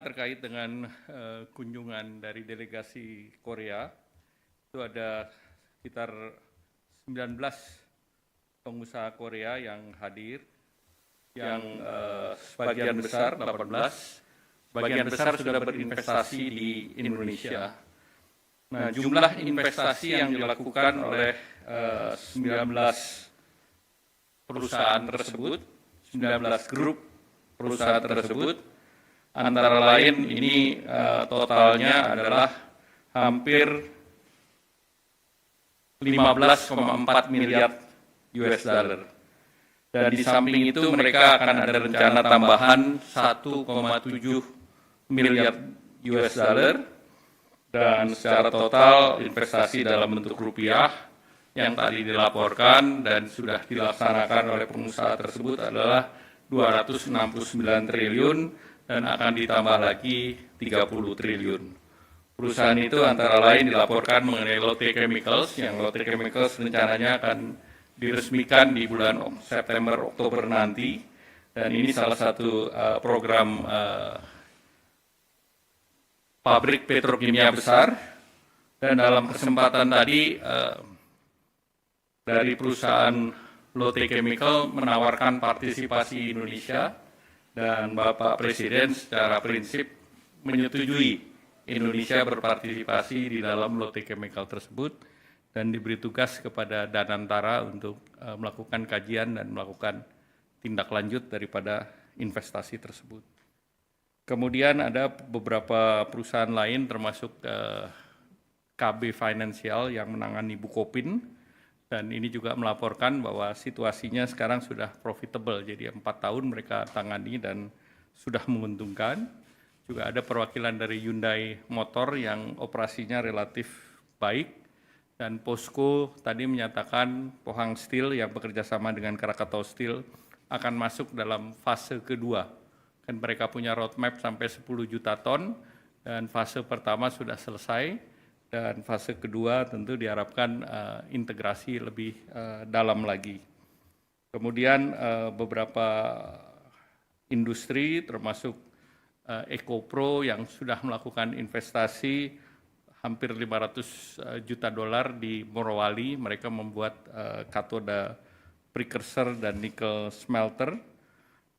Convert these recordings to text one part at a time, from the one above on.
terkait dengan kunjungan dari delegasi Korea. Itu ada sekitar 19 pengusaha Korea yang hadir, yang sebagian besar, 18, sebagian besar sudah berinvestasi di Indonesia. Nah, jumlah investasi yang dilakukan oleh 19 perusahaan tersebut, 19 grup perusahaan tersebut, antara lain ini totalnya adalah hampir 15,4 miliar US dollar. Dan di samping itu mereka akan ada rencana tambahan 1,7 miliar US dollar, dan secara total investasi dalam bentuk rupiah yang tadi dilaporkan dan sudah dilaksanakan oleh pengusaha tersebut adalah 269 triliun dan akan ditambah lagi 30 triliun. Perusahaan itu antara lain dilaporkan mengenai Lotte Chemicals, yang Lotte Chemicals rencananya akan diresmikan di bulan September-Oktober nanti, dan ini salah satu program pabrik petrokimia besar. Dan dalam kesempatan tadi dari perusahaan Lotte Chemical menawarkan partisipasi Indonesia, dan Bapak Presiden secara prinsip menyetujui Indonesia berpartisipasi di dalam Lotte Chemical tersebut dan diberi tugas kepada Danantara untuk melakukan kajian dan melakukan tindak lanjut daripada investasi tersebut. Kemudian ada beberapa perusahaan lain termasuk KB Financial yang menangani Bukopin, dan ini juga melaporkan bahwa situasinya sekarang sudah profitable, jadi 4 tahun mereka tangani dan sudah menguntungkan. Juga ada perwakilan dari Hyundai Motor yang operasinya relatif baik, dan POSCO tadi menyatakan Pohang Steel yang bekerja sama dengan Krakatau Steel akan masuk dalam fase kedua. Dan mereka punya roadmap sampai 10 juta ton, dan fase pertama sudah selesai, dan fase kedua tentu diharapkan integrasi lebih dalam lagi. Kemudian beberapa industri termasuk EcoPro yang sudah melakukan investasi hampir 500 juta dolar di Morowali. Mereka membuat katoda precursor dan nikel smelter,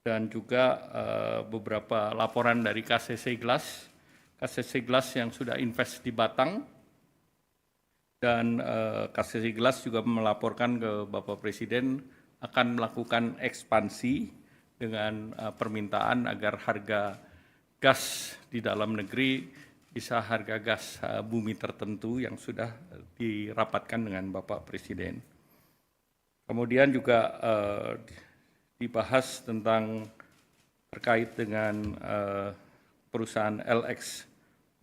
dan juga beberapa laporan dari KCC Glass yang sudah invest di Batang, dan KCC Glass juga melaporkan ke Bapak Presiden akan melakukan ekspansi dengan permintaan agar harga gas di dalam negeri bisa harga gas bumi tertentu yang sudah dirapatkan dengan Bapak Presiden. Kemudian juga dibahas tentang terkait dengan perusahaan LX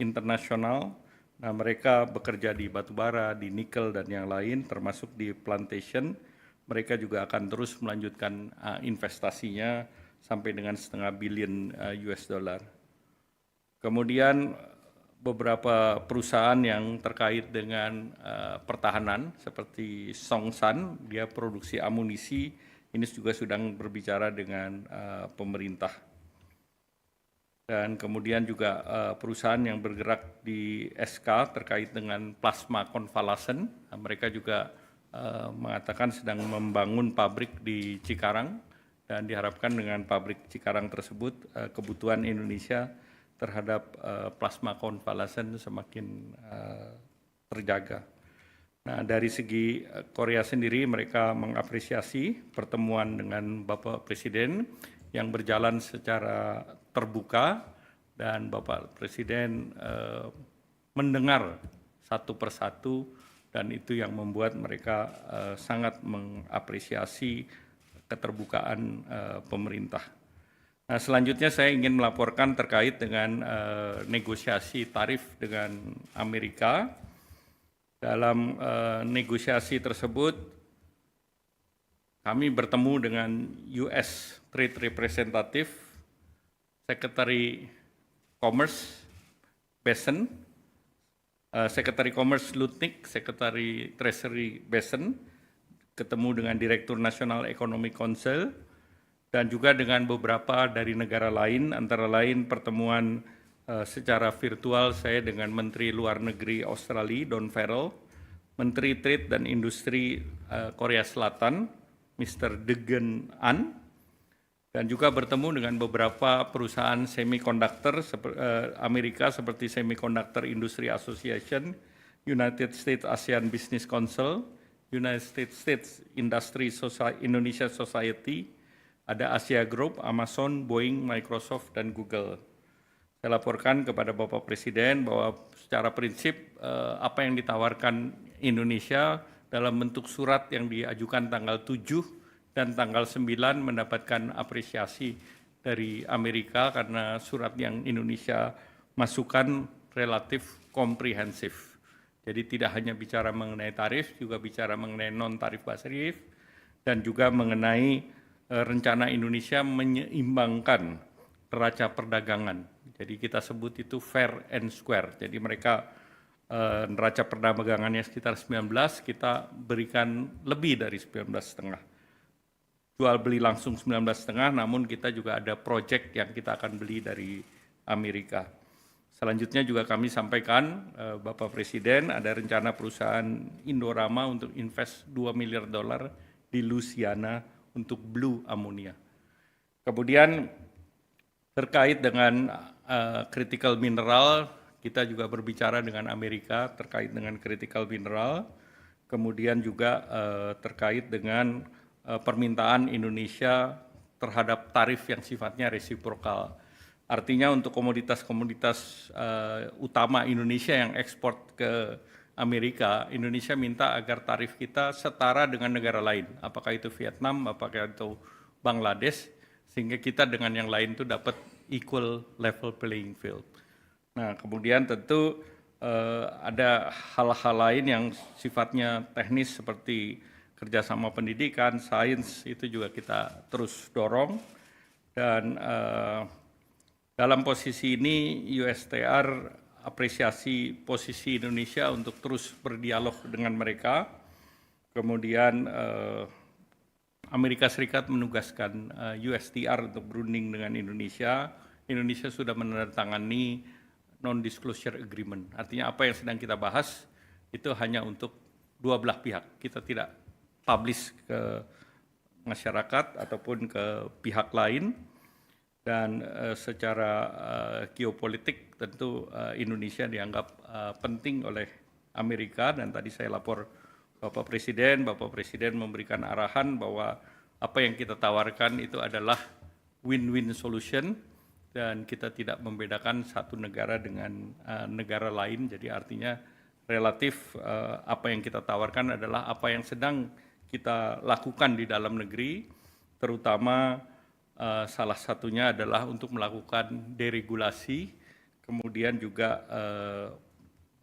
International. Nah, mereka bekerja di batubara, di nikel, dan yang lain, termasuk di plantation. Mereka juga akan terus melanjutkan investasinya sampai dengan $500 million US dollar. Kemudian beberapa perusahaan yang terkait dengan pertahanan seperti Songsan, dia produksi amunisi, ini juga sedang berbicara dengan pemerintah. Dan kemudian juga perusahaan yang bergerak di SK terkait dengan plasma konvalesen, mereka juga mengatakan sedang membangun pabrik di Cikarang, dan diharapkan dengan pabrik Cikarang tersebut kebutuhan Indonesia terhadap plasma konvalesen semakin terjaga. Nah, dari segi Korea sendiri, mereka mengapresiasi pertemuan dengan Bapak Presiden yang berjalan secara terbuka, dan Bapak Presiden mendengar satu persatu, dan itu yang membuat mereka sangat mengapresiasi keterbukaan pemerintah. Nah, selanjutnya saya ingin melaporkan terkait dengan negosiasi tarif dengan Amerika. Dalam negosiasi tersebut, kami bertemu dengan US Trade Representative, Secretary Commerce Besen, Secretary Commerce Lutnick, Secretary Treasury Besen, ketemu dengan Direktur Nasional Economic Council, dan juga dengan beberapa dari negara lain, antara lain pertemuan secara virtual saya dengan Menteri Luar Negeri Australia, Don Farrell, Menteri Trade dan Industri Korea Selatan, Mr. Degen An, dan juga bertemu dengan beberapa perusahaan semiconductor Amerika seperti Semiconductor Industry Association, United States ASEAN Business Council, United States Industry Indonesia Society, ada Asia Group, Amazon, Boeing, Microsoft, dan Google. Saya laporkan kepada Bapak Presiden bahwa secara prinsip apa yang ditawarkan Indonesia dalam bentuk surat yang diajukan tanggal 7 dan tanggal 9 mendapatkan apresiasi dari Amerika karena surat yang Indonesia masukkan relatif komprehensif. Jadi tidak hanya bicara mengenai tarif, juga bicara mengenai non-tarif tarif, dan juga mengenai rencana Indonesia menyeimbangkan neraca perdagangan. Jadi kita sebut itu fair and square. Jadi mereka neraca perdagangannya sekitar 19, kita berikan lebih dari 19,5. Jual beli langsung 19,5, namun kita juga ada proyek yang kita akan beli dari Amerika. Selanjutnya juga kami sampaikan, Bapak Presiden, ada rencana perusahaan Indorama untuk invest $2 miliar di Louisiana untuk blue ammonia. Kemudian terkait dengan critical mineral, kita juga berbicara dengan Amerika terkait dengan critical mineral, kemudian juga terkait dengan permintaan Indonesia terhadap tarif yang sifatnya resiprokal. Artinya untuk komoditas-komoditas utama Indonesia yang ekspor ke Amerika, Indonesia minta agar tarif kita setara dengan negara lain, apakah itu Vietnam, apakah itu Bangladesh, sehingga kita dengan yang lain itu dapat equal level playing field. Nah, kemudian tentu ada hal-hal lain yang sifatnya teknis seperti kerjasama pendidikan, sains, itu juga kita terus dorong. Dan dalam posisi ini USTR apresiasi posisi Indonesia untuk terus berdialog dengan mereka. Kemudian Amerika Serikat menugaskan USTR untuk berunding dengan Indonesia. Indonesia sudah menandatangani non-disclosure agreement. Artinya apa yang sedang kita bahas itu hanya untuk dua belah pihak. Kita tidak publish ke masyarakat ataupun ke pihak lain. Dan secara geopolitik tentu Indonesia dianggap penting oleh Amerika, dan tadi saya lapor Bapak Presiden memberikan arahan bahwa apa yang kita tawarkan itu adalah win-win solution dan kita tidak membedakan satu negara dengan negara lain. Jadi artinya relatif apa yang kita tawarkan adalah apa yang sedang kita lakukan di dalam negeri, terutama salah satunya adalah untuk melakukan deregulasi, kemudian juga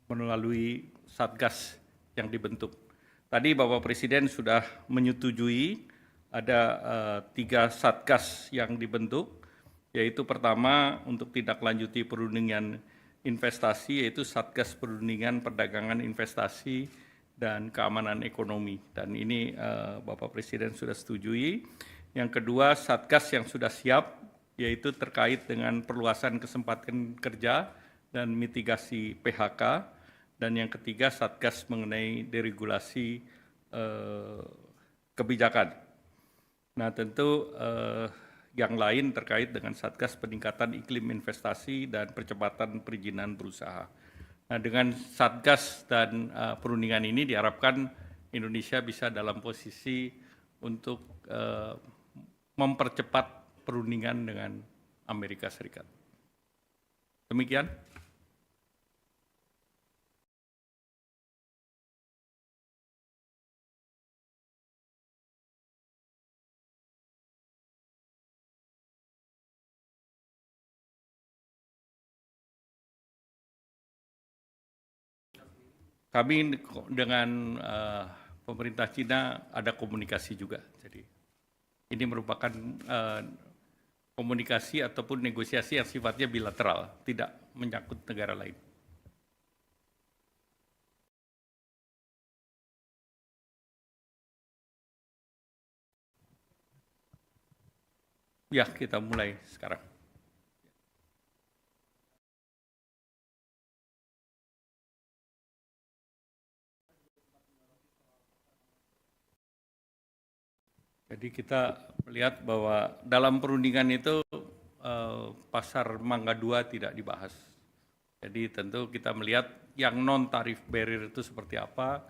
melalui Satgas yang dibentuk. Tadi Bapak Presiden sudah menyetujui ada 3 Satgas yang dibentuk, yaitu pertama untuk tindak lanjuti perundingan investasi, yaitu Satgas Perundingan Perdagangan Investasi dan Keamanan Ekonomi. Dan ini Bapak Presiden sudah setujui. Yang kedua, Satgas yang sudah siap, yaitu terkait dengan perluasan kesempatan kerja dan mitigasi PHK. Dan yang ketiga, Satgas mengenai deregulasi kebijakan. Nah, tentu yang lain terkait dengan Satgas peningkatan iklim investasi dan percepatan perizinan berusaha. Nah, dengan Satgas dan perundingan ini diharapkan Indonesia bisa dalam posisi untuk mempercepat perundingan dengan Amerika Serikat. Demikian. Kami dengan pemerintah Cina ada komunikasi juga. Jadi ini merupakan komunikasi ataupun negosiasi yang sifatnya bilateral, tidak menyangkut negara lain. Ya, kita mulai sekarang. Jadi kita melihat bahwa dalam perundingan itu pasar Mangga 2 tidak dibahas. Jadi tentu kita melihat yang non-tarif barrier itu seperti apa,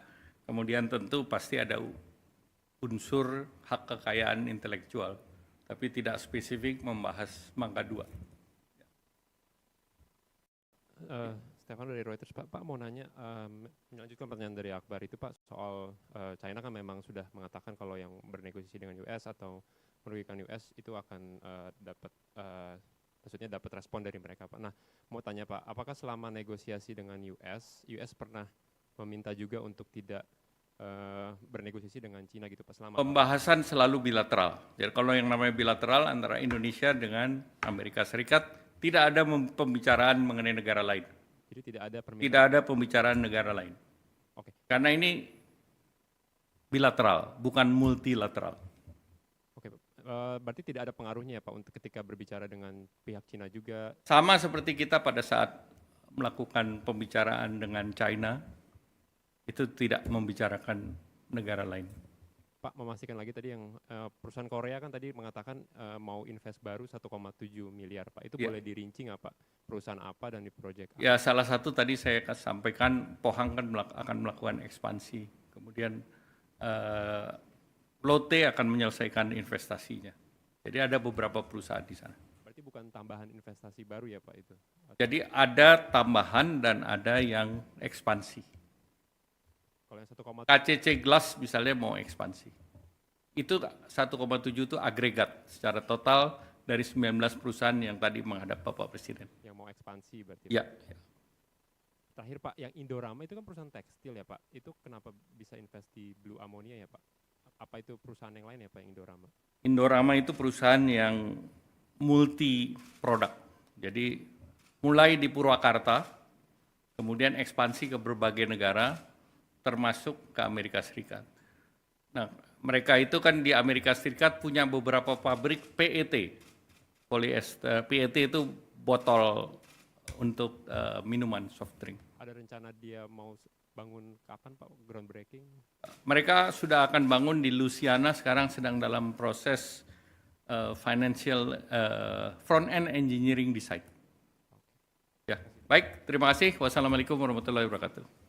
kemudian tentu pasti ada unsur hak kekayaan intelektual, tapi tidak spesifik membahas Mangga 2. Stefano dari Reuters, Pak mau nanya, melanjutkan pertanyaan dari Akbar itu Pak, soal China kan memang sudah mengatakan kalau yang bernegosiasi dengan US atau merugikan US itu akan maksudnya dapat respon dari mereka Pak. Nah, mau tanya Pak, apakah selama negosiasi dengan US pernah meminta juga untuk tidak bernegosiasi dengan China gitu Pak selama Pembahasan selalu bilateral. Jadi kalau yang namanya bilateral antara Indonesia dengan Amerika Serikat, tidak ada pembicaraan mengenai negara lain. Jadi tidak ada permintaan? Tidak ada pembicaraan negara lain. Oke. Karena ini bilateral, bukan multilateral. Oke, berarti tidak ada pengaruhnya ya Pak untuk ketika berbicara dengan pihak Cina juga? Sama seperti kita pada saat melakukan pembicaraan dengan China, itu tidak membicarakan negara lain. Pak, memastikan lagi tadi yang perusahaan Korea kan tadi mengatakan mau invest baru 1,7 miliar Pak. Itu boleh dirinci nggak Pak? Perusahaan apa dan di proyek apa? Ya, salah satu tadi saya sampaikan Pohang kan akan melakukan ekspansi. Kemudian Lotte akan menyelesaikan investasinya. Jadi ada beberapa perusahaan di sana. Berarti bukan tambahan investasi baru ya Pak itu? Jadi ada tambahan dan ada yang ekspansi. Kalau yang 1,7 KCC Glass misalnya mau ekspansi. Itu 1,7 itu agregat secara total dari 19 perusahaan yang tadi menghadap Bapak Presiden. Yang mau ekspansi berarti? Ya. Terakhir Pak, yang Indorama itu kan perusahaan tekstil ya Pak. Itu kenapa bisa invest di Blue Ammonia ya Pak? Apa itu perusahaan yang lain ya Pak, Indorama? Indorama itu perusahaan yang multi produk. Jadi mulai di Purwakarta, kemudian ekspansi ke berbagai negara, termasuk ke Amerika Serikat. Nah, mereka itu kan di Amerika Serikat punya beberapa pabrik PET, polyester. PET itu botol untuk minuman soft drink. Ada rencana dia mau bangun kapan Pak, groundbreaking? Mereka sudah akan bangun di Louisiana, sekarang sedang dalam proses financial front end engineering design. Ya, baik, terima kasih. Wassalamualaikum warahmatullahi wabarakatuh.